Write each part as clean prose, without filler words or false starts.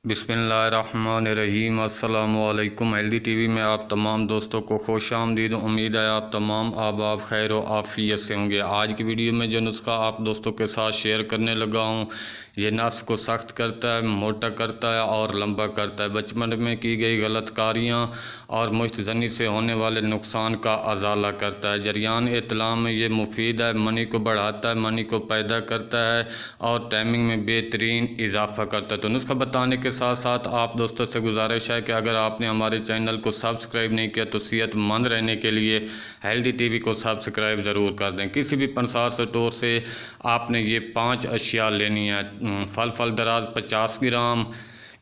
बिस्मिल्लाहिर्रहमानिर्रहीम। अस्सलामुअलैकुम। Healthy TV में आप तमाम दोस्तों को खुश आमदीद। उम्मीद है आप तमाम आबाब खैर व आफ़ियत से होंगे। आज की वीडियो में जो नुस्खा आप दोस्तों के साथ शेयर करने लगा हूँ, ये नस को सख्त करता है, मोटा करता है और लंबा करता है। बचपन में की गई गलतकारियाँ और मुश्तजनी से होने वाले नुकसान का अजाला करता है। जरियान इत्लाम में ये मुफीद है, मनी को बढ़ाता है, मनी को पैदा करता है और टाइमिंग में बेहतरीन इजाफा करता है। तो नुस्खा बताने के साथ साथ आप दोस्तों से गुजारिश है कि अगर आपने हमारे चैनल को सब्सक्राइब नहीं किया तो सेहतमंद रहने के लिए हेल्दी टीवी को सब्सक्राइब ज़रूर कर दें। किसी भी पंसार स्टोर से आपने ये 5 अशिया लेनी है। फल दराज 50 ग्राम,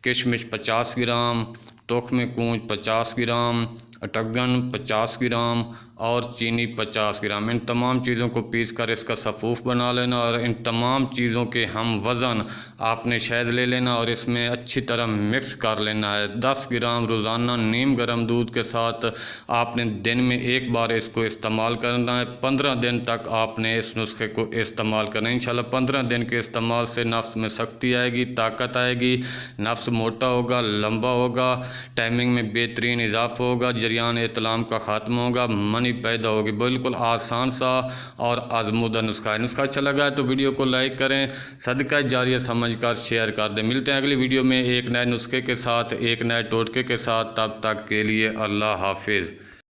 किशमिश 50 ग्राम, तुख्म कूंज 50 ग्राम, अटगन 50 ग्राम और चीनी 50 ग्राम। इन तमाम चीज़ों को पीस कर इसका सफ़ूफ बना लेना और इन तमाम चीज़ों के हम वज़न आपने शहद ले लेना और इसमें अच्छी तरह मिक्स कर लेना है। 10 ग्राम रोज़ाना नीम गर्म दूध के साथ आपने दिन में एक बार इसको इस्तेमाल करना है। 15 दिन तक आपने इस नुस्खे को इस्तेमाल करना है। इंशाल्लाह 15 दिन के इस्तेमाल से नफ्स में सख्ती आएगी, ताकत आएगी, नफ्स मोटा होगा, लंबा होगा, टाइमिंग में बेहतरीन इजाफा होगा, जरियान इत्लाम का ख़त्म होगा, मनी पैदा होगी। बिल्कुल आसान सा और आजमूदा नुस्खा है। नुस्खा अच्छा लगा है तो वीडियो को लाइक करें, सदका जारिया समझकर शेयर कर दें। मिलते हैं अगली वीडियो में एक नए नुस्खे के साथ, एक नए टोटके के साथ। तब तक के लिए अल्लाह हाफिज़।